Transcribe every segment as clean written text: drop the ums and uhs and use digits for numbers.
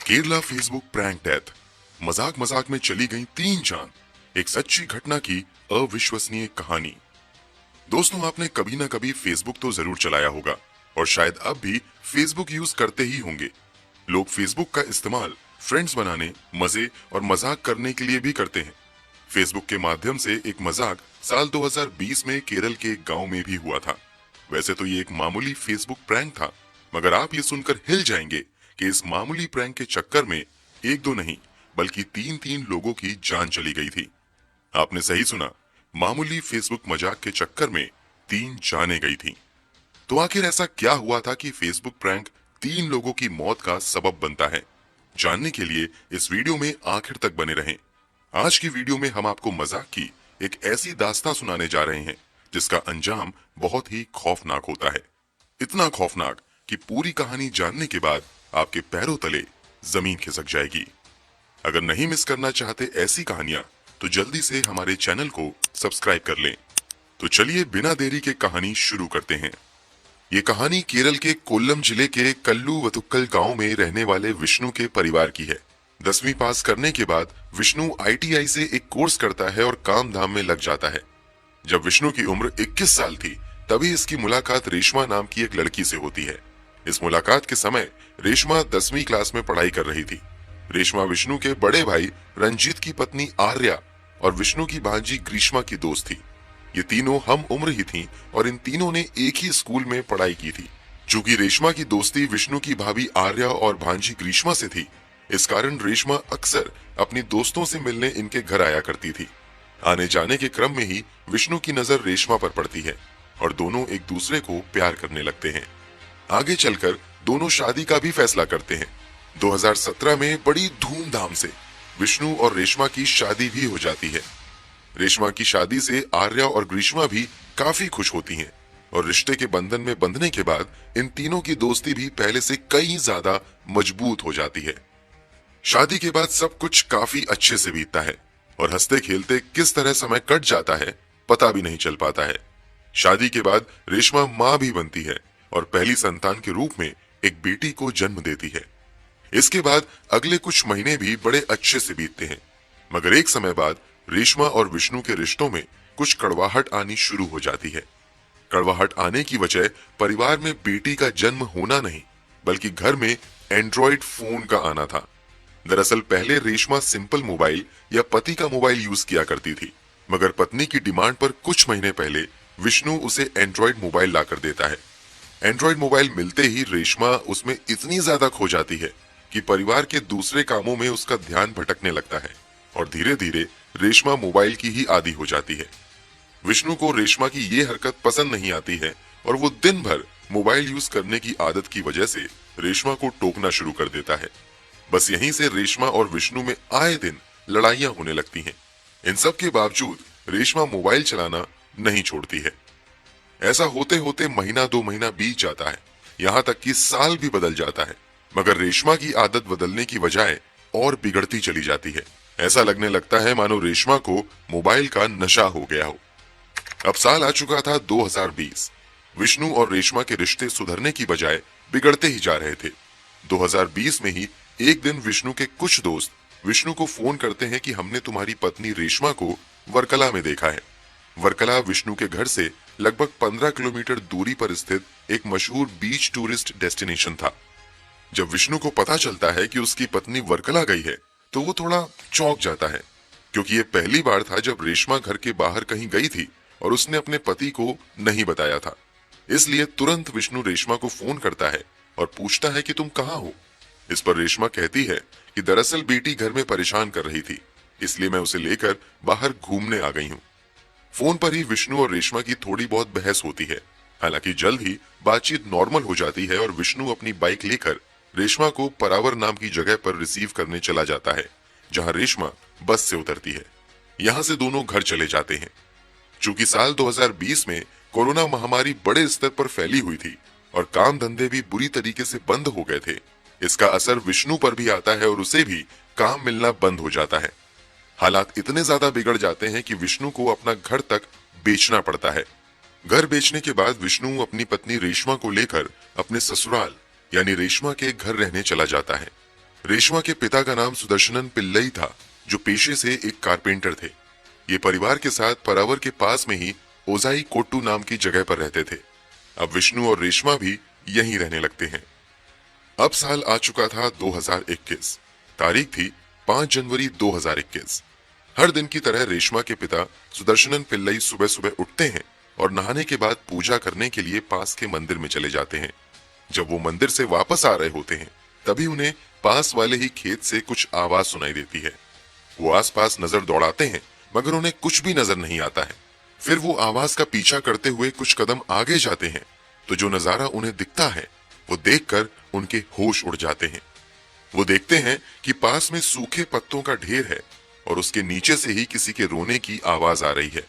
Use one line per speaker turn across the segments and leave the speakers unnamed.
Kerala Facebook prank death, मजाक मजाक में चली गई 3 जान, एक सच्ची घटना की अविश्वसनीय कहानी। दोस्तों, आपने कभी ना कभी फेसबुक तो जरूर चलाया होगा और शायद अब भी फेसबुक यूज करते ही होंगे। लोग फेसबुक का इस्तेमाल फ्रेंड्स बनाने, मजे और मजाक करने के लिए भी करते हैं। फेसबुक के माध्यम से एक मजाक साल 2020 में केरल के एक गांव में भी हुआ था। वैसे तो ये एक मामूली फेसबुक प्रैंक था, मगर आप ये सुनकर हिल जाएंगे कि इस मामूली प्रैंक के चक्कर में एक दो नहीं बल्कि 3 लोगों की जान चली गई थी। आपने सही सुना, मामूली फेसबुक मजाक के चक्कर में 3 जानें गई थी। तो आखिर ऐसा क्या हुआ था कि फेसबुक प्रैंक 3 लोगों की मौत का सबब बनता है? जानने के लिए इस वीडियो में आखिर तक बने रहें। आज की वीडियो में हम आपको मजाक की एक ऐसी दास्तां सुनाने जा रहे हैं जिसका अंजाम बहुत ही खौफनाक होता है। इतना खौफनाक कि पूरी कहानी जानने के बाद आपके पैरों तले जमीन खिसक जाएगी। अगर नहीं मिस करना चाहते ऐसी कहानियां तो जल्दी से हमारे चैनल को सब्सक्राइब कर लें। तो चलिए बिना देरी के कहानी शुरू करते हैं। ये कहानी केरल के कोल्लम जिले के कल्लूवतुक्कल गांव में रहने वाले विष्णु के परिवार की है। 10वीं पास करने के बाद विष्णु आईटीआई से एक कोर्स करता है और काम धाम में लग जाता है। जब विष्णु की उम्र 21 साल थी तभी इसकी मुलाकात रेशमा नाम की एक लड़की से होती है। इस मुलाकात के समय रेशमा 10वीं क्लास में पढ़ाई कर रही थी। रेशमा विष्णु के बड़े भाई रंजीत की पत्नी आर्या और विष्णु की भांजी ग्रीष्मा की दोस्त थी। ये तीनों हम उम्र ही थीं और इन तीनों ने एक ही स्कूल में पढ़ाई की थी। चूंकि रेशमा की दोस्ती विष्णु की भाभी आर्या और भांजी ग्रीष्मा से थी, इस कारण रेशमा अक्सर अपनी दोस्तों से मिलने इनके घर आया करती थी। आने जाने के क्रम में ही विष्णु की नजर रेशमा पर पड़ती है और दोनों एक दूसरे को प्यार करने लगते हैं। आगे चलकर दोनों शादी का भी फैसला करते हैं। 2017 में बड़ी धूमधाम से विष्णु और रेशमा की शादी भी हो जाती है। रेशमा की शादी से आर्या और ग्रीष्मा भी काफी खुश होती हैं और रिश्ते के बंधन में बंधने के बाद इन तीनों की दोस्ती भी पहले से कई ज्यादा मजबूत हो जाती है। शादी के बाद सब कुछ काफी अच्छे से बीतता है और हंसते खेलते किस तरह समय कट जाता है पता भी नहीं चल पाता है। शादी के बाद रेशमा मां भी बनती है और पहली संतान के रूप में एक बेटी को जन्म देती है। इसके बाद अगले कुछ महीने भी बड़े अच्छे से बीतते हैं, मगर एक समय बाद रेशमा और विष्णु के रिश्तों में कुछ कड़वाहट आनी शुरू हो जाती है। कड़वाहट आने की वजह परिवार में बेटी का जन्म होना नहीं बल्कि घर में एंड्रॉइड फोन का आना था। दरअसल पहले रेशमा सिंपल मोबाइल या पति का मोबाइल यूज किया करती थी, मगर पत्नी की डिमांड पर कुछ महीने पहले विष्णु उसे एंड्रॉइड मोबाइल लाकर देता है। एंड्रॉइड मोबाइल मिलते ही रेशमा उसमें इतनी ज्यादा खो जाती है कि परिवार के दूसरे कामों में उसका ध्यान भटकने लगता है और धीरे धीरे रेशमा मोबाइल की ही आदी हो जाती है। विष्णु को रेशमा की ये हरकत पसंद नहीं आती है और वो दिन भर मोबाइल यूज करने की आदत की वजह से रेशमा को टोकना शुरू कर देता है। बस यहीं से रेशमा और विष्णु में आए दिन लड़ाइयां होने लगती हैं। इन सब के बावजूद रेशमा मोबाइल चलाना नहीं छोड़ती है। ऐसा होते होते महीना 2 महीना बीत जाता है, यहाँ तक कि साल भी बदल जाता है, मगर रेशमा की आदत बदलने की बजाय और बिगड़ती चली जाती है। ऐसा लगने लगता है मानो रेशमा को मोबाइल का नशा हो गया हो। अब साल आ चुका था 2020। विष्णु और रेशमा के रिश्ते सुधरने की बजाय बिगड़ते ही जा रहे थे। 2020 में ही एक दिन विष्णु के कुछ दोस्त विष्णु को फोन करते हैं कि हमने तुम्हारी पत्नी रेशमा को वर्कला में देखा है। वर्कला विष्णु के घर से लगभग 15 किलोमीटर दूरी पर स्थित एक मशहूर बीच टूरिस्ट डेस्टिनेशन था। जब विष्णु को पता चलता है कि उसकी पत्नी वर्कला गई है तो वो थोड़ा चौंक जाता है, क्योंकि ये पहली बार था जब रेशमा घर के बाहर कहीं गई थी और उसने अपने पति को नहीं बताया था। इसलिए तुरंत विष्णु रेशमा को फोन करता है और पूछता है कि तुम कहाँ हो। इस पर रेशमा कहती है कि दरअसल बेटी घर में परेशान कर रही थी, इसलिए मैं उसे लेकर बाहर घूमने आ गई हूँ। फोन पर ही विष्णु और रेशमा की थोड़ी बहुत बहस होती है। हालांकि जल्द ही बातचीत नॉर्मल हो जाती है और विष्णु अपनी बाइक लेकर रेशमा को परावर नाम की जगह पर रिसीव करने चला जाता है, जहां रेशमा बस से उतरती है। यहां से दोनों घर चले जाते हैं। चूंकि साल 2020 में कोरोना महामारी बड़े स्तर पर फैली हुई थी और काम धंधे भी बुरी तरीके से बंद हो गए थे, इसका असर विष्णु पर भी आता है और उसे भी काम मिलना बंद हो जाता है। हालात इतने ज्यादा बिगड़ जाते हैं कि विष्णु को अपना घर तक बेचना पड़ता है। घर बेचने के बाद विष्णु अपनी पत्नी रेशमा को लेकर अपने ससुराल यानी रेशमा के घर रहने चला जाता है। रेशमा के पिता का नाम सुदर्शनन पिल्लई था, जो पेशे से एक कारपेंटर थे। ये परिवार के साथ परावर के पास में ही ओजाई कोट्टू नाम की जगह पर रहते थे। अब विष्णु और रेशमा भी यहीं रहने लगते हैं। अब साल आ चुका था 2021। तारीख थी 5 जनवरी 2021। हर दिन की तरह रेशमा के पिता सुदर्शनन पिल्लई सुबह सुबह उठते हैं और नहाने के बाद पूजा करने के लिए पास के मंदिर में चले जाते हैं। जब वो मंदिर से वापस आ रहे होते हैं, तभी उन्हें पास वाले ही खेत से कुछ आवाज सुनाई देती है। वो आसपास नजर दौड़ाते हैं, मगर उन्हें कुछ भी नजर नहीं आता है। फिर वो आवाज का पीछा करते हुए कुछ कदम आगे जाते हैं, तो जो नजारा उन्हें दिखता है वो देखकर उनके होश उड़ जाते हैं। वो देखते हैं कि पास में सूखे पत्तों का ढेर है और उसके नीचे से ही किसी के रोने की आवाज आ रही है।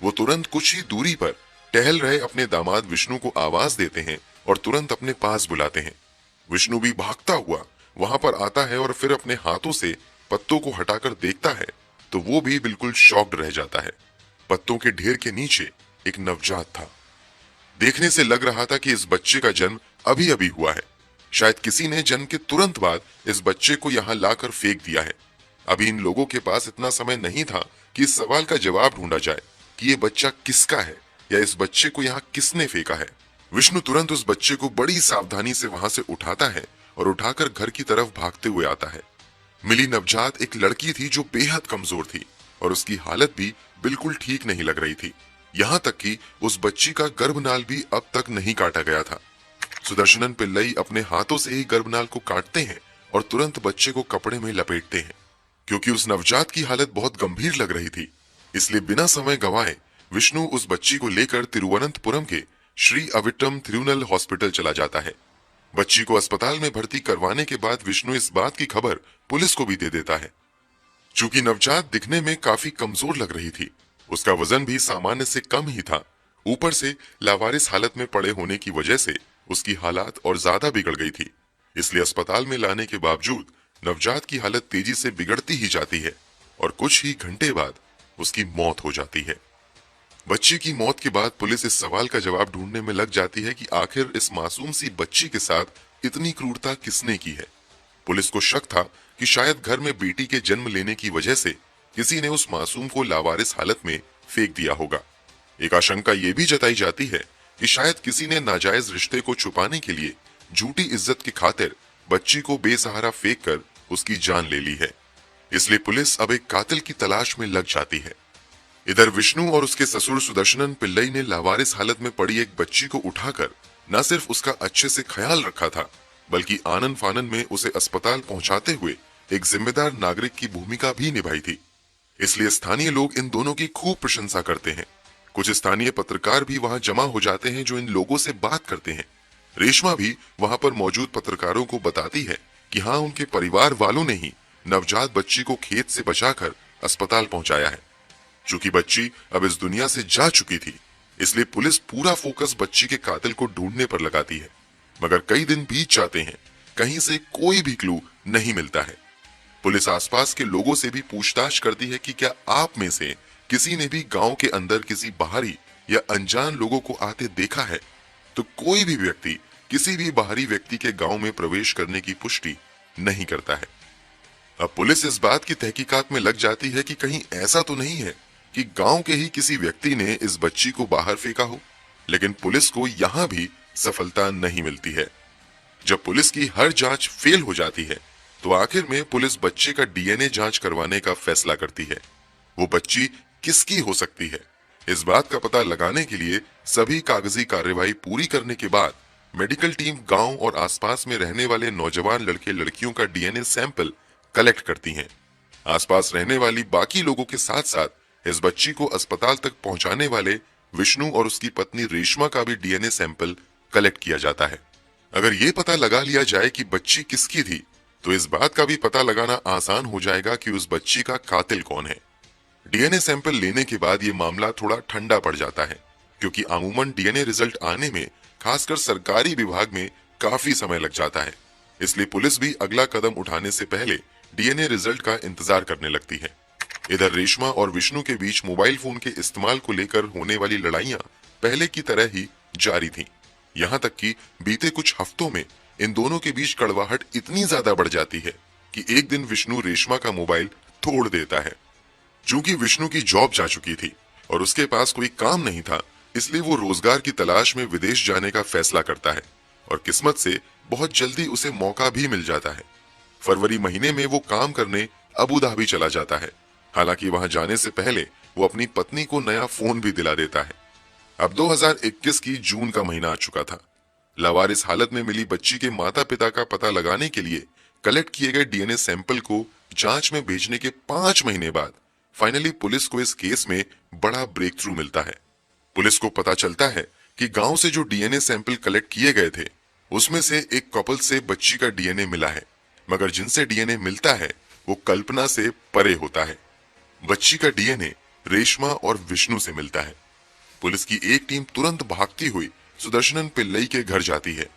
वो तुरंत कुछ ही दूरी पर टहल रहे अपने दामाद विष्णु को आवाज देते हैं और तुरंत अपने पास बुलाते हैं। विष्णु भी भागता हुआ वहां पर आता है और फिर अपने हाथों से पत्तों को हटाकर देखता है, तो वो भी बिल्कुल शॉक्ड रह जाता है। पत्तों के ढेर के नीचे एक नवजात था। देखने से लग रहा था कि इस बच्चे का जन्म अभी अभी हुआ है। शायद किसी ने जन्म के तुरंत बाद इस बच्चे को यहाँ लाकर फेंक दिया है। अभी इन लोगों के पास इतना समय नहीं था कि इस सवाल का जवाब ढूंढा जाए कि ये बच्चा किसका है या इस बच्चे को यहाँ किसने फेंका है। विष्णु तुरंत उस बच्चे को बड़ी सावधानी से वहां से उठाता है और उठाकर घर की तरफ भागते हुए आता है। मिली नवजात एक लड़की थी जो बेहद कमजोर थी और उसकी हालत भी बिल्कुल ठीक नहीं लग रही थी। यहाँ तक कि उस बच्ची का गर्भनाल भी अब तक नहीं काटा गया था। सुदर्शनन पिल्लई अपने हाथों से ही गर्भनाल को काटते हैं और तुरंत बच्चे को कपड़े में लपेटते हैं। क्योंकि उस नवजात की हालत बहुत गंभीर लग रही थी, इसलिए बिना समय गंवाए विष्णु उस बच्ची को लेकर तिरुवनंतपुरम के श्री अविट्टम थिरुनल हॉस्पिटल चला जाता है। बच्ची को अस्पताल में भर्ती करवाने के बाद विष्णु इस बात की खबर पुलिस को भी दे देता है। चूंकि नवजात दिखने में काफी कमजोर लग रही थी, उसका वजन भी सामान्य से कम ही था, ऊपर से लावारिस हालत में पड़े होने की वजह से उसकी हालत और ज्यादा बिगड़ गई थी। इसलिए अस्पताल में लाने के बावजूद नवजात की हालत तेजी से बिगड़ती ही जाती है और कुछ ही घंटे बाद उसकी मौत हो जाती है। बच्ची की मौत के बाद पुलिस इस सवाल का जवाब ढूंढने में लग जाती है कि आखिर इस मासूम सी बच्ची के साथ इतनी क्रूरता किसने की है। पुलिस को शक था कि शायद घर में बेटी के जन्म लेने की वजह से किसी ने उस मासूम को लावारिस हालत में फेंक दिया होगा। एक आशंका ये भी जताई जाती है कि शायद किसी ने नाजायज रिश्ते को छुपाने के लिए झूठी इज्जत की खातिर बच्ची को बेसहारा फेंक कर उसकी जान ले ली है। इसलिए पुलिस अब एक कातिल की तलाश में लग जाती है। इधर विष्णु और उसके ससुर सुदर्शनन पिल्लई ने लावारिस हालत में पड़ी एक बच्ची को उठाकर न सिर्फ उसका अच्छे से ख्याल रखा था, बल्कि आनन फानन में उसे अस्पताल पहुंचाते हुए एक जिम्मेदार नागरिक की भूमिका भी निभाई थी। इसलिए स्थानीय लोग इन दोनों की खूब प्रशंसा करते हैं। कुछ स्थानीय पत्रकार भी वहां जमा हो जाते हैं जो इन लोगों से बात करते हैं। रेशमा भी वहां पर मौजूद पत्रकारों को बताती है कि हाँ, उनके परिवार वालों ने ही नवजात बच्ची को खेत से बचाकर अस्पताल पहुंचाया है। चूंकि बच्ची अब इस दुनिया से जा चुकी थी, इसलिए पुलिस पूरा फोकस बच्ची के कातिल को ढूंढने पर लगाती है। मगर कई दिन बीत जाते हैं, कहीं से कोई भी क्लू नहीं मिलता है। पुलिस आसपास के लोगों से भी पूछताछ करती है कि क्या आप में से किसी ने भी गांव के अंदर किसी बाहरी या अनजान लोगों को आते देखा है। तो कोई भी व्यक्ति किसी भी बाहरी व्यक्ति के गांव में प्रवेश करने की पुष्टि नहीं करता है। अब पुलिस इस बात की तहकीकात में लग जाती है कि कहीं ऐसा तो नहीं है कि गांव के ही किसी व्यक्ति ने इस बच्ची को बाहर फेंका हो। लेकिन पुलिस को यहां भी सफलता नहीं मिलती है। जब पुलिस की हर जांच फेल हो जाती है, तो आखिर में पुलिस बच्चे का डीएनए जांच करवाने का फैसला करती है। वो बच्ची किसकी हो सकती है, इस बात का पता लगाने के लिए सभी कागजी कार्यवाही पूरी करने के बाद मेडिकल टीम गांव और आसपास में रहने वाले नौजवान लड़के लड़कियों का डीएनए सैंपल कलेक्ट करती हैं। आसपास रहने वाली बाकी लोगों के साथ साथ इस बच्ची को अस्पताल तक पहुंचाने वाले विष्णु और उसकी पत्नी रेशमा का भी डीएनए सैंपल कलेक्ट किया जाता है। अगर ये पता लगा लिया जाए कि बच्ची किसकी थी, तो इस बात का भी पता लगाना आसान हो जाएगा कि उस बच्ची का कातिल कौन है। डीएनए सैंपल लेने के बाद ये मामला थोड़ा ठंडा पड़ जाता है, क्योंकि अमूमन डीएनए रिजल्ट आने में खासकर सरकारी विभाग में काफी समय लग जाता है। इसलिए पुलिस भी अगला कदम उठाने से पहले डीएनए रिजल्ट का इंतजार करने लगती है। इधर रेशमा और विष्णु के बीच मोबाइल फोन के इस्तेमाल को लेकर होने वाली लड़ाइयां पहले की तरह ही जारी थी। यहाँ तक कि बीते कुछ हफ्तों में इन दोनों के बीच कड़वाहट इतनी ज्यादा बढ़ जाती है कि एक दिन विष्णु रेशमा का मोबाइल तोड़ देता है। चूंकि विष्णु की जॉब जा चुकी थी और उसके पास कोई काम नहीं था, इसलिए वो रोजगार की तलाश में विदेश जाने का फैसला करता है और किस्मत से बहुत जल्दी उसे मौका भी मिल जाता है। फरवरी महीने में वो काम करने अबू धाबी चला जाता है। हालांकि वहां जाने से पहले वो अपनी पत्नी को नया फोन भी दिला देता है। अब 2021 की जून का महीना आ चुका था। लावारिस हालत में मिली बच्ची के माता पिता का पता लगाने के लिए कलेक्ट किए गए डीएनए सैंपल को जांच में भेजने के 5 महीने बाद फाइनली पुलिस को इस केस में बड़ा ब्रेक थ्रू मिलता है। पुलिस को पता चलता है कि गांव से जो डीएनए सैंपल कलेक्ट किए गए थे उसमें से एक कपल से बच्ची का डीएनए मिला है, मगर जिनसे डीएनए मिलता है वो कल्पना से परे होता है। बच्ची का डीएनए रेशमा और विष्णु से मिलता है। पुलिस की एक टीम तुरंत भागती हुई सुदर्शनन पिल्लई के घर जाती है।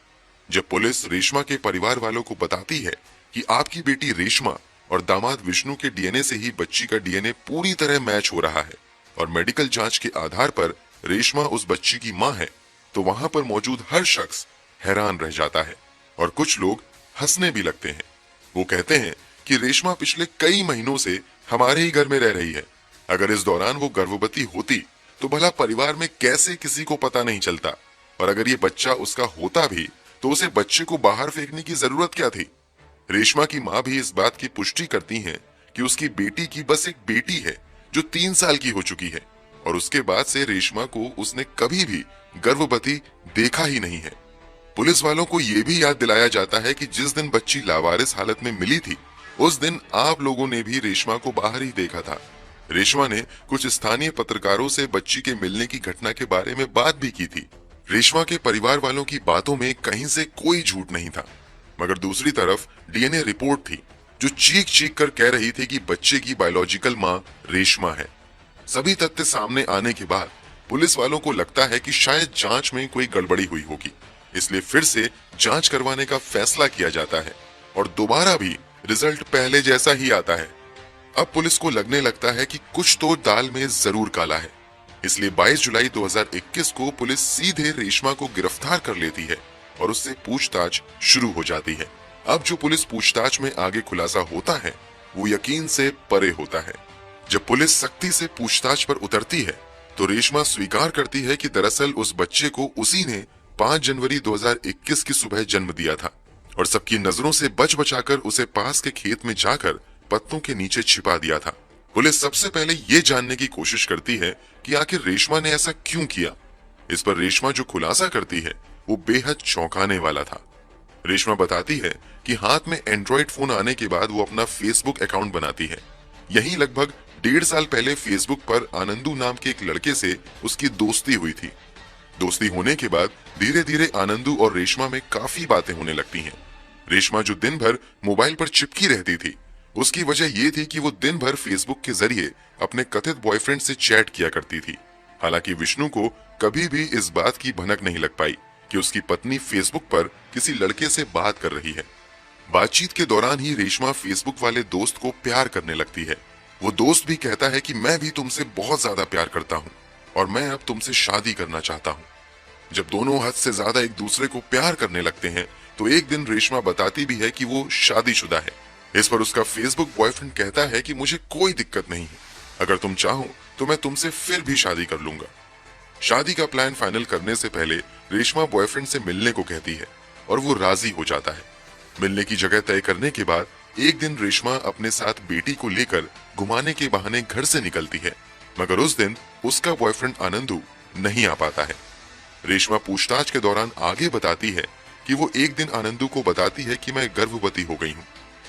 जब पुलिस रेशमा के परिवार वालों को बताती है कि आपकी बेटी रेशमा और दामाद विष्णु के डीएनए से ही बच्ची का डीएनए पूरी तरह मैच हो रहा है और मेडिकल जांच के आधार पर रेशमा उस बच्ची की मां है, तो वहां पर मौजूद हर शख्स हैरान रह जाता है और कुछ लोग हंसने भी लगते हैं। वो कहते हैं कि रेशमा पिछले कई महीनों से हमारे ही घर में रह रही है। अगर इस दौरान वो गर्भवती होती तो भला परिवार में कैसे किसी को पता नहीं चलता, और अगर ये बच्चा उसका होता भी तो उसे बच्चे को बाहर फेंकने की जरूरत क्या थी। रेशमा की मां भी इस बात की पुष्टि करती हैं कि उसकी बेटी की बस एक बेटी है जो 3 साल की हो चुकी है और उसके बाद से रेशमा को उसने कभी भी गर्भवती देखा ही नहीं है। पुलिस वालों को यह भी याद दिलाया जाता है कि जिस दिन बच्ची लावारिस हालत में मिली थी उस दिन आप लोगों ने भी रेशमा को बाहर ही देखा था। रेशमा ने कुछ स्थानीय पत्रकारों से बच्ची के मिलने की घटना के बारे में बात भी की थी। रेशमा के परिवार वालों की बातों में कहीं से कोई झूठ नहीं था, मगर दूसरी तरफ डीएनए रिपोर्ट थी जो चीख चीख कर कह रही थी कि बच्चे की बायोलॉजिकल मां रेशमा है। सभी तथ्य सामने आने के बाद पुलिस वालों को लगता है कि शायद जांच में कोई गड़बड़ी हुई होगी, इसलिए फिर से जांच करवाने का फैसला किया जाता है और दोबारा भी रिजल्ट पहले जैसा ही आता है। अब पुलिस को लगने लगता है कि कुछ तो दाल में जरूर काला है, इसलिए 22 जुलाई 2021 को पुलिस सीधे रेशमा को गिरफ्तार कर लेती है और उससे पूछताछ शुरू हो जाती है। अब जो पुलिस पूछताछ में आगे खुलासा होता है वो यकीन से परे होता है। जब पुलिस सख्ती से पूछताछ पर उतरती है तो रेशमा स्वीकार करती है कि दरअसल उस बच्चे को उसी ने 5 जनवरी 2021 की सुबह जन्म दिया था और सबकी नजरों से बच बचाकर उसे पास के खेत में जाकर पत्तों के नीचे छिपा दिया था। पुलिस सबसे पहले ये जानने की कोशिश करती है कि आखिर रेशमा ने ऐसा क्यों किया। इस पर रेशमा जो खुलासा करती है वो बेहद चौंकाने वाला था। रेशमा बताती है कि हाथ में एंड्रॉइड फोन आने के बाद वो अपना फेसबुक अकाउंट बनाती है। यही लगभग 1.5 साल पहले फेसबुक पर आनंदू नाम के एक लड़के से उसकी दोस्ती हुई थी। दोस्ती होने के बाद धीरे धीरे आनंदू और रेशमा में काफी बातें होने लगती हैं। रेशमा जो दिन भर मोबाइल पर चिपकी रहती थी उसकी वजह ये थी कि वो दिन भर फेसबुक के जरिए अपने कथित बॉयफ्रेंड से चैट किया करती थी। हालांकि विष्णु को कभी भी इस बात की भनक नहीं लग पाई कि उसकी पत्नी फेसबुक पर किसी लड़के से बात कर रही है। बातचीत के दौरान ही रेशमा फेसबुक वाले दोस्त को प्यार करने लगती है। वो दोस्त भी कहता है कि मैं भी तुमसे बहुत ज्यादा प्यार करता हूँ और मैं अब तुमसे शादी करना चाहता हूँ। जब दोनों हद से ज्यादा एक दूसरे को प्यार करने लगते हैं तो एक दिन रेशमा बताती भी है कि वो शादीशुदा है। इस पर उसका फेसबुक बॉयफ्रेंड कहता है कि मुझे कोई दिक्कत नहीं है, अगर तुम चाहो तो मैं तुमसे फिर भी शादी कर लूंगा। शादी का प्लान फाइनल करने से पहले रेशमा बॉयफ्रेंड से मिलने को कहती है और वो राजी हो जाता है। मिलने की जगह तय करने के बाद एक दिन रेशमा अपने साथ बेटी को लेकर घुमाने के बहाने घर से निकलती है, मगर उस दिन उसका बॉयफ्रेंड आनंदू नहीं आ पाता है। रेशमा पूछताछ के दौरान आगे बताती है कि वो एक दिन आनंदू को बताती है कि मैं गर्भवती हो गई हूँ।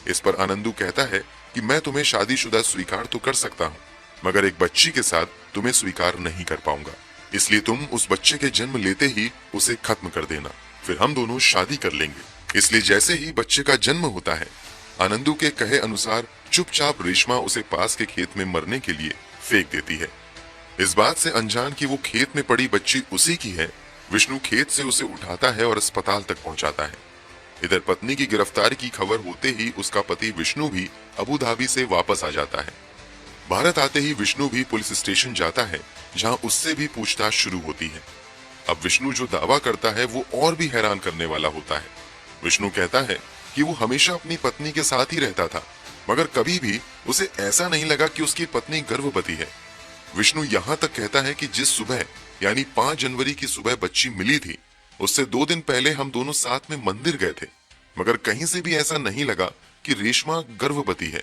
इस पर आनंदू कहता है कि मैं तुम्हें शादीशुदा स्वीकार तो कर सकता हूँ, मगर एक बच्ची के साथ तुम्हें स्वीकार नहीं कर पाऊंगा, इसलिए तुम उस बच्चे के जन्म लेते ही उसे खत्म कर देना, फिर हम दोनों शादी कर लेंगे। इसलिए जैसे ही बच्चे का जन्म होता है आनंदू के कहे अनुसार चुपचाप रेशमा उसे पास के खेत में मरने के लिए फेंक देती है। इस बात से अनजान कि वो खेत में पड़ी बच्ची उसी की है, विष्णु खेत से उसे उठाता है और अस्पताल तक पहुंचाता है। इधर पत्नी की गिरफ्तारी की खबर होते ही उसका पति विष्णु भी अबू धाबी से वापस आ जाता है। भारत आते ही विष्णु भी पुलिस स्टेशन जाता है जहां उससे भी पूछताछ शुरू होती है। अब विष्णु जो दावा करता है वो और भी हैरान करने वाला होता है। विष्णु कहता है कि वो हमेशा अपनी पत्नी के साथ ही रहता था, मगर कभी भी उसे ऐसा नहीं लगा कि उसकी पत्नी गर्भवती है। विष्णु यहाँ तक कहता है कि जिस सुबह यानी 5 जनवरी की सुबह बच्ची मिली थी, उससे 2 दिन पहले हम दोनों साथ में मंदिर गए थे, मगर कहीं से भी ऐसा नहीं लगा कि रेशमा गर्भवती है।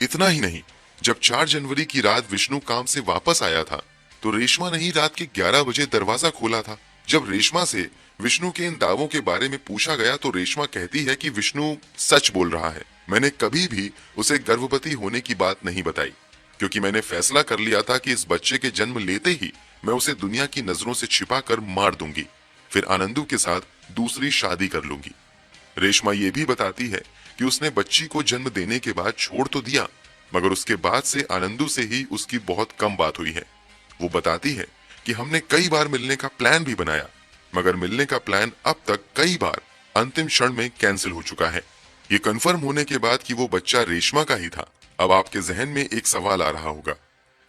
इतना ही नहीं, जब 4 जनवरी की रात विष्णु काम से वापस आया था तो रेशमा ने ही रात के 11 बजे दरवाजा खोला था। जब रेशमा से विष्णु के इन दावों के बारे में पूछा गया तो रेशमा कहती है कि विष्णु सच बोल रहा है। मैंने कभी भी उसे गर्भवती होने की बात नहीं बताई, क्योंकि मैंने फैसला कर लिया था कि इस बच्चे के जन्म लेते ही मैं उसे दुनिया की नजरों से छिपा कर मार दूंगी, फिर आनंदू के साथ दूसरी शादी कर लूंगी। रेशमा ये भी बताती है कि उसने बच्ची को जन्म देने के बाद छोड़ तो दिया, मगर उसके बाद से आनंदू से ही उसकी बहुत कम बात हुई है। वो बताती है कि हमने कई बार मिलने का प्लान भी बनाया, मगर मिलने का प्लान अब तक कई बार अंतिम क्षण में कैंसिल हो चुका है। ये कंफर्म होने के बाद कि वो बच्चा रेशमा का ही था, अब आपके जहन में एक सवाल आ रहा होगा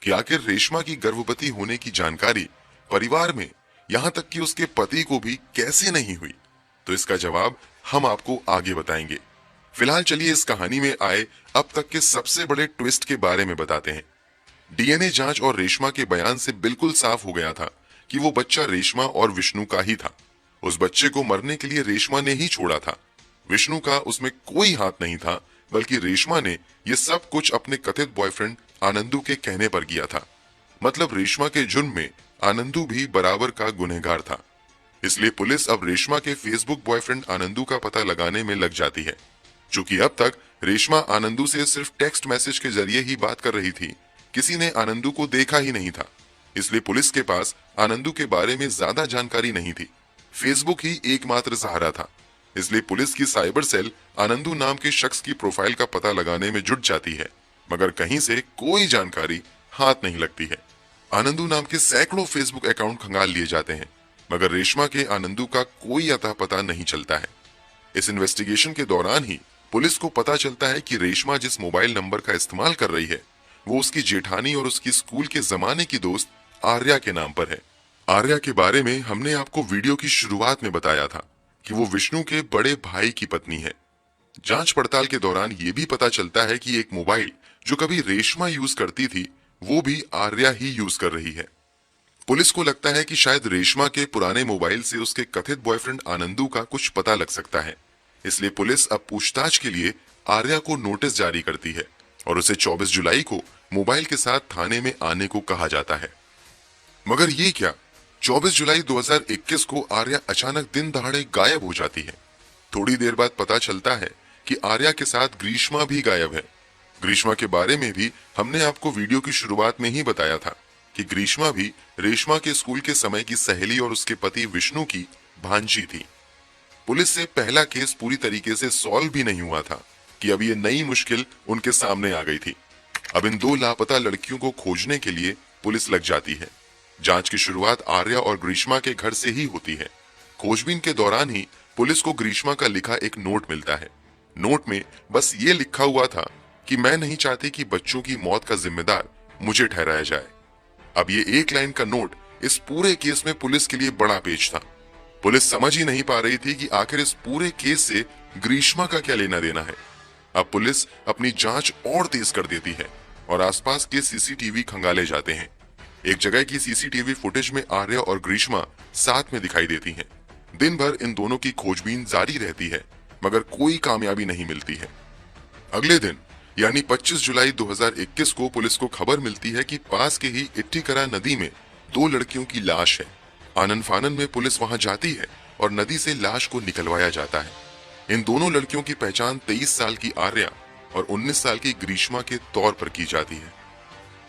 कि आखिर रेशमा की गर्भवती होने की जानकारी परिवार में, यहाँ तक कि उसके पति को भी कैसे नहीं हुई। तो इसका जवाब हम आपको आगे बताएंगे। फिलहाल चलिए इस कहानी में आए अब तक के सबसे बड़े ट्विस्ट के बारे में बताते हैं। डीएनए जांच और रेशमा के बयान से बिल्कुल साफ हो गया था कि वो बच्चा रेशमा और विष्णु का ही था। उस बच्चे को मरने के लिए रेशमा ने ही छोड़ा था। विष्णु का उसमें कोई हाथ नहीं था, बल्कि रेशमा ने ये सब कुछ अपने कथित बॉयफ्रेंड आनंदू के कहने पर किया था। मतलब रेशमा के जुर्म में आनंदू भी बराबर का गुनहगार था। इसलिए पुलिस अब रेशमा के फेसबुक बॉयफ्रेंड आनंदू का पता लगाने में लग जाती है। चूंकि अब तक रेशमा आनंदू से सिर्फ टेक्स्ट मैसेज के जरिए ही बात कर रही थी, किसी ने आनंदू को देखा ही नहीं था, इसलिए पुलिस के पास आनंदू के बारे में ज्यादा जानकारी नहीं थी। फेसबुक ही एकमात्र सहारा था, इसलिए पुलिस की साइबर सेल आनंदू नाम के शख्स की प्रोफाइल का पता लगाने में जुट जाती है, मगर कहीं से कोई जानकारी हाथ नहीं लगती है। आनंदू नाम के सैकड़ों फेसबुक अकाउंट खंगाल लिए जाते हैं, मगर रेशमा के आनंदू का कोई अता पता नहीं चलता है। इस इन्वेस्टिगेशन के दौरान ही पुलिस को पता चलता है कि रेशमा जिस मोबाइल नंबर का इस्तेमाल कर रही है वो उसकी जेठानी और उसकी स्कूल के जमाने की दोस्त आर्या के नाम पर है। आर्या के बारे में हमने आपको वीडियो की शुरुआत में बताया था कि वो विष्णु के बड़े भाई की पत्नी है। जांच पड़ताल के दौरान ये भी पता चलता है कि एक मोबाइल जो कभी रेशमा यूज करती थी वो भी आर्या ही यूज कर रही है। पुलिस को लगता है कि शायद रेशमा के पुराने मोबाइल से उसके कथित बॉयफ्रेंड आनंदू का कुछ पता लग सकता है, इसलिए पुलिस अब पूछताछ के लिए आर्या को नोटिस जारी करती है और उसे 24 जुलाई को मोबाइल के साथ थाने में आने को कहा जाता है। मगर ये क्या, 24 जुलाई 2021 को आर्या अचानक दिन दहाड़े गायब हो जाती है। थोड़ी देर बाद पता चलता है कि आर्या के साथ ग्रीष्मा भी गायब है। ग्रीष्मा के बारे में भी हमने आपको वीडियो की शुरुआत में ही बताया था कि ग्रीष्मा भी रेशमा के स्कूल के समय की सहेली और उसके पति विष्णु की भांजी थी। पुलिस से पहला केस पूरी तरीके से सॉल्व भी नहीं हुआ था कि अब ये नई मुश्किल उनके सामने आ गई थी। अब इन 2 लापता लड़कियों को खोजने के लिए पुलिस लग जाती है। जांच की शुरुआत आर्या और ग्रीष्मा के घर से ही होती है। खोजबीन के दौरान ही पुलिस को ग्रीष्मा का लिखा एक नोट मिलता है। नोट में बस ये लिखा हुआ था कि मैं नहीं चाहती कि बच्चों की मौत का जिम्मेदार मुझे ठहराया जाए। अब ये एक लाइन का नोट इस पूरे केस में पुलिस के लिए बड़ा पेच था। पुलिस समझ ही नहीं पा रही थी कि आखिर इस पूरे केस से ग्रीष्मा का क्या लेना देना है। अब पुलिस अपनी जांच और तेज कर देती है और आसपास के सीसीटीवी खंगाले जाते हैं। एक जगह की सीसीटीवी फुटेज में आर्या और ग्रीष्मा साथ में दिखाई देती हैं। दिन भर इन दोनों की खोजबीन जारी रहती है, मगर कोई कामयाबी नहीं मिलती है। अगले दिन यानी 25 जुलाई 2021 को पुलिस को खबर मिलती है कि पास के ही इट्टीकरा नदी में 2 लड़कियों की लाश है। आनन फानन में पुलिस वहां जाती है और नदी से लाश को निकलवाया जाता है। इन दोनों लड़कियों की पहचान 23 साल की आर्या और 19 साल की ग्रीष्मा के तौर पर की जाती है।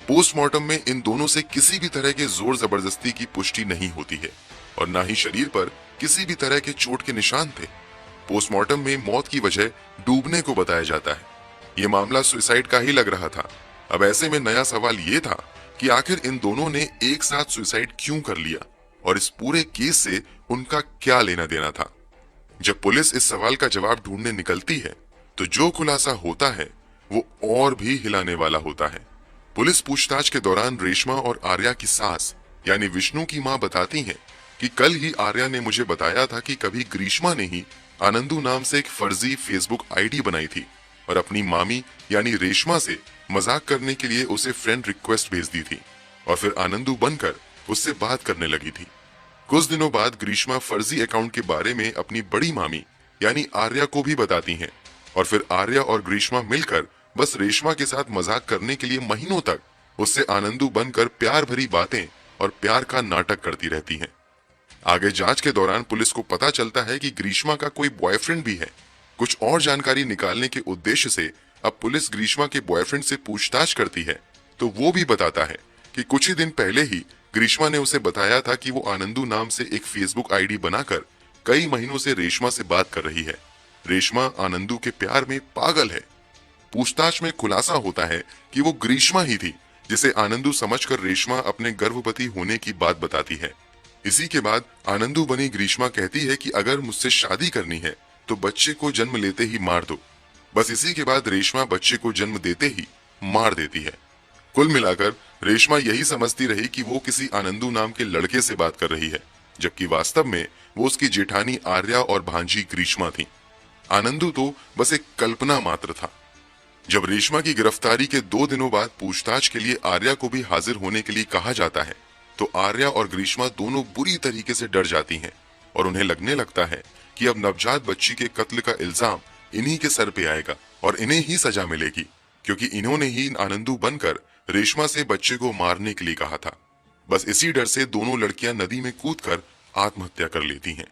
पोस्टमार्टम में इन दोनों से किसी भी तरह के जोर जबरदस्ती की पुष्टि नहीं होती है और न ही शरीर पर किसी भी तरह के चोट के निशान थे। पोस्टमार्टम में मौत की वजह डूबने को बताया जाता है। ये मामला सुसाइड का ही लग रहा था। अब ऐसे में नया सवाल ये था कि आखिर इन दोनों ने एक साथ सुसाइड क्यों कर लिया और इस पूरे केस से उनका क्या लेना देना था। जब पुलिस इस सवाल का जवाब ढूंढने निकलती है तो जो खुलासा होता है वो और भी हिलाने वाला होता है। पुलिस पूछताछ के दौरान रेशमा और आर्या की सास यानी विष्णु की मां बताती हैं कि कल ही आर्या ने मुझे बताया था कि कभी ग्रीष्मा ने ही आनंदू नाम से एक फर्जी फेसबुक आईडी बनाई थी और अपनी मामी यानी रेशमा से मजाक करने के लिए उसे फ्रेंड रिक्वेस्ट भेज दी थी और फिर आनंदू बनकर उससे बात करने लगी थी। कुछ दिनों बाद ग्रीष्मा फर्जी अकाउंट के बारे में अपनी बड़ी मामी यानी आर्या को भी बताती हैं और फिर आर्या और ग्रीष्मा मिलकर बस रेशमा के साथ मजाक करने के लिए महीनों तक उससे आनंदू बनकर प्यार भरी बातें और प्यार का नाटक करती रहती हैं। आगे जांच के दौरान पुलिस को पता चलता है कि ग्रीष्मा का कोई बॉयफ्रेंड भी है। कुछ और जानकारी निकालने के उद्देश्य से अब पुलिस ग्रीष्मा के बॉयफ्रेंड से पूछताछ करती है तो वो भी बताता है कि कुछ ही दिन पहले ही ग्रीष्मा ने उसे बताया था कि वो आनंदू नाम से एक फेसबुक आईडी बनाकर कई महीनों से रेशमा से बात कर रही है। रेशमा आनंदू के प्यार में पागल है। पूछताछ में खुलासा होता है कि वो ग्रीष्मा ही थी जिसे आनंदू समझकर रेशमा अपने गर्भवती होने की बात बताती है। इसी के बाद आनंदू बनी ग्रीष्मा कहती है कि अगर मुझसे शादी करनी है तो बच्चे को जन्म लेते ही मार दो। बस इसी के बाद रेशमा बच्चे को जन्म देते ही मार देती है। कुल मिलाकर रेशमा यही समझती रही कि वो किसी आनंदू नाम के लड़के से बात कर रही है, जबकि वास्तव में वो उसकी जेठानी आर्या और भांजी ग्रीष्मा थी। आनंदू तो बस एक कल्पना मात्र था। जब रेशमा की गिरफ्तारी के 2 दिनों बाद पूछताछ के लिए आर्या को भी हाजिर होने के लिए कहा जाता है तो आर्या और ग्रीष्मा दोनों बुरी तरीके से डर जाती हैं और उन्हें लगने लगता है कि अब नवजात बच्ची के कत्ल का इल्जाम इन्हीं के सर पे आएगा और इन्हें ही सजा मिलेगी, क्योंकि इन्होंने ही आनंदू बनकर रेशमा से बच्चे को मारने के लिए कहा था। बस इसी डर से दोनों लड़कियां नदी में कूदकर आत्महत्या कर लेती हैं।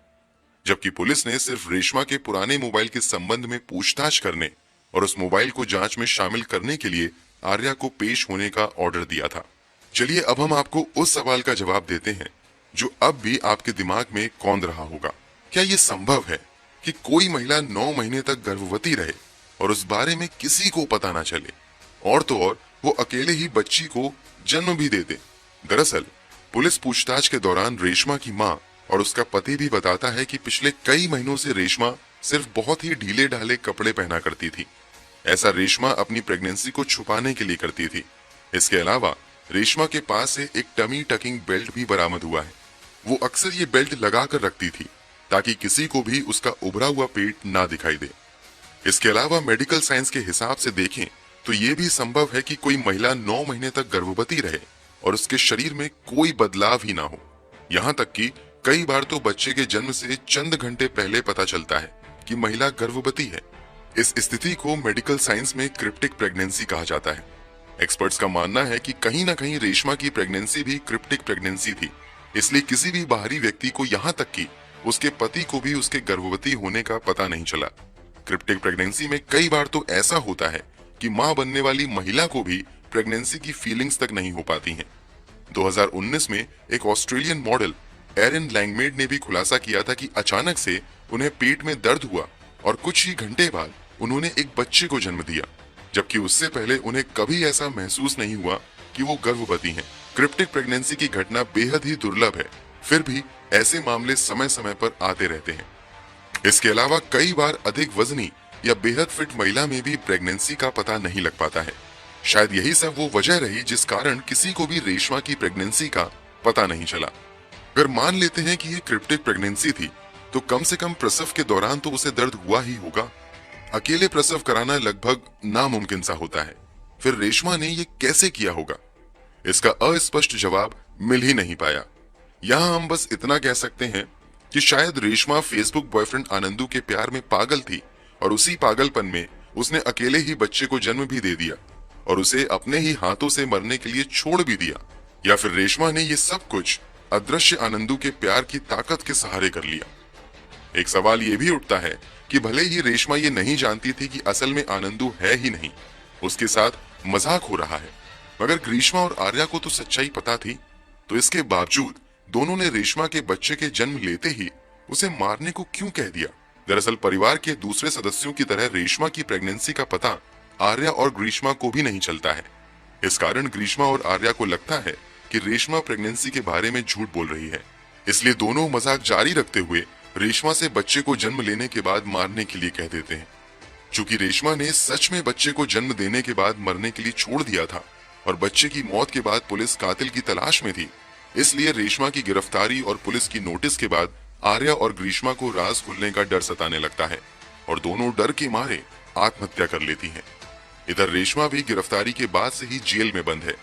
जबकि पुलिस ने सिर्फ रेशमा के पुराने मोबाइल के संबंध में पूछताछ करने और उस मोबाइल को जांच में शामिल करने के लिए आर्या को पेश होने का ऑर्डर दिया था। चलिए अब हम आपको उस सवाल का जवाब देते हैं जो अब भी आपके दिमाग में कौंध रहा होगा। क्या ये संभव है कि कोई महिला 9 महीने तक गर्भवती रहे और उस बारे में किसी को पता ना चले, और तो और वो अकेले ही बच्ची को जन्म भी दे दे? दरअसल पुलिस पूछताछ के दौरान रेशमा की मां और उसका पति भी बताता है कि पिछले कई महीनों से रेशमा सिर्फ बहुत ही ढीले ढाले कपड़े पहना करती थी। ऐसा रेशमा अपनी प्रेगनेंसी को छुपाने के लिए करती थी। इसके अलावा रेशमा के पास से एक टमी टकिंग बेल्ट भी बरामद हुआ है। वो अक्सर ये बेल्ट लगा कर रखती थी ताकि किसी को भी उसका उभरा हुआ पेट ना दिखाई दे। इसके अलावा मेडिकल साइंस के हिसाब से देखें तो ये भी संभव है कि कोई महिला 9 महीने तक गर्भवती रहे और उसके शरीर में कोई बदलाव ही ना हो। यहाँ तक कि कई बार तो बच्चे के जन्म से चंद घंटे पहले पता चलता है कि महिला गर्भवती है। इस स्थिति को मेडिकल साइंस में क्रिप्टिक प्रेगनेंसी कहा जाता है। एक्सपर्ट्स का मानना है कि कहीं ना कहीं रेशमा की प्रेगनेंसी भी क्रिप्टिक प्रेगनेंसी थी, इसलिए किसी भी बाहरी व्यक्ति को यहाँ तक कि उसके पति को भी उसके गर्भवती होने का पता नहीं चला। क्रिप्टिक प्रेगनेंसी में कई बार तो ऐसा होता है कि मां बनने वाली महिला को भी प्रेगनेंसी की फीलिंग्स तक नहीं हो पाती हैं। 2019 में एक ऑस्ट्रेलियन मॉडल एरिन लैंगमेड ने भी खुलासा किया था कि अचानक से उन्हें पेट में दर्द हुआ और कुछ ही घंटे बाद उन्होंने एक बच्चे को जन्म दिया, जबकि उससे पहले उन्हें कभी ऐसा महसूस नहीं हुआ कि वो गर्भवती हैं। क्रिप्टिक प्रेगनेंसी की घटना बेहद ही दुर्लभ है, फिर भी ऐसे मामले समय समय पर आते रहते हैं। इसके अलावा कई बार अधिक वजनी या बेहद फिट महिला में भी प्रेगनेंसी का पता नहीं लग पाता है। शायद यही सब वो वजह रही जिस कारण किसी को भी रेशमा की प्रेगनेंसी का पता नहीं चला। अगर मान लेते हैं कि ये क्रिप्टिक प्रेगनेंसी थी तो कम से कम प्रसव के दौरान तो उसे दर्द हुआ ही होगा। अकेले प्रसव कराना लगभग नामुमकिन सा होता है। फिर रेशमा ने ये कैसे किया होगा? इसका अस्पष्ट जवाब मिल ही नहीं पाया। यहाँ हम बस इतना कह सकते हैं कि शायद रेशमा फेसबुक बॉयफ्रेंड आनंदू के प्यार में पागल थी और उसी पागलपन में उसने अकेले ही बच्चे को जन्म भी दे दिया और उसे अपने ही हाथों से मरने के लिए छोड़ भी दिया। या फिर रेशमा ने ये सब कुछ अदृश्य आनंदू के प्यार की ताकत के सहारे कर लिया। एक सवाल ये भी उठता है कि भले ही रेशमा ये नहीं जानती थी कि असल में आनंदू है ही नहीं, उसके साथ मजाक हो रहा है, मगर ग्रीष्मा और आर्या को तो सच्चाई पता थी, तो इसके बावजूद दोनों ने रेशमा के बच्चे के जन्म लेते ही उसे मारने को क्यों कह दिया? दरअसल परिवार के दूसरे सदस्यों की तरह रेशमा की प्रेगनेंसी का पता आर्या और ग्रीष्मा को भी नहीं चलता है। इस कारण ग्रीष्मा और आर्या को लगता है कि रेशमा प्रेगनेंसी के बारे में झूठ बोल रही है, इसलिए दोनों मजाक जारी रखते हुए रेशमा से बच्चे को जन्म लेने के बाद मारने के लिए कह देते हैं। चूंकि रेशमा ने सच में बच्चे को जन्म देने के बाद मरने के लिए छोड़ दिया था और बच्चे की मौत के बाद पुलिस कातिल की तलाश में थी, इसलिए रेशमा की गिरफ्तारी और पुलिस की नोटिस के बाद आर्या और ग्रीष्मा को राज खुलने का डर सताने लगता है और दोनों डर के मारे आत्महत्या कर लेती हैं। इधर रेशमा भी गिरफ्तारी के बाद से ही जेल में बंद है।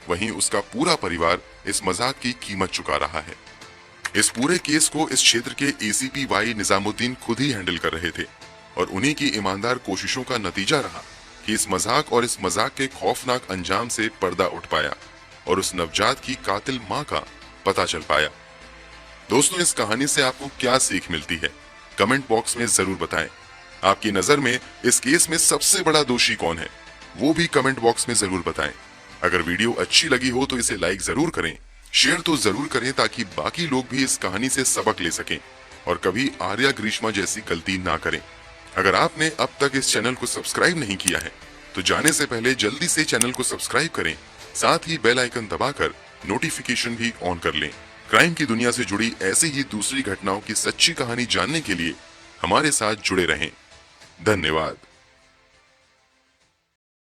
वहीं उसका पूरा परिवार इस मजाक की कीमत चुका रहा है। इस पूरे केस को इस क्षेत्र के एसीपी वाई निजामुद्दीन खुद ही हैंडल कर रहे थे और उन्हीं की ईमानदार कोशिशों का नतीजा रहा कि इस मजाक और इस मजाक के खौफनाक अंजाम से पर्दा उठ पाया और उस नवजात की कातिल मां का पता चल पाया। दोस्तों, इस कहानी से आपको क्या सीख मिलती है, कमेंट बॉक्स में जरूर बताएं। आपकी नजर में इस केस में सबसे बड़ा दोषी कौन है, वो भी कमेंट बॉक्स में जरूर बताएं। अगर वीडियो अच्छी लगी हो तो इसे लाइक जरूर करें, शेयर तो जरूर करें ताकि बाकी लोग भी इस कहानी से सबक ले सकें और कभी आर्या ग्रीष्मा जैसी गलती ना करें। अगर आपने अब तक इस चैनल को सब्सक्राइब नहीं किया है तो जाने से पहले जल्दी से चैनल को सब्सक्राइब करें, साथ ही बेल आइकन दबाकर नोटिफिकेशन भी ऑन कर लें। क्राइम की दुनिया से जुड़ी ऐसी ही दूसरी घटनाओं की सच्ची कहानी जानने के लिए हमारे साथ जुड़े रहें। धन्यवाद।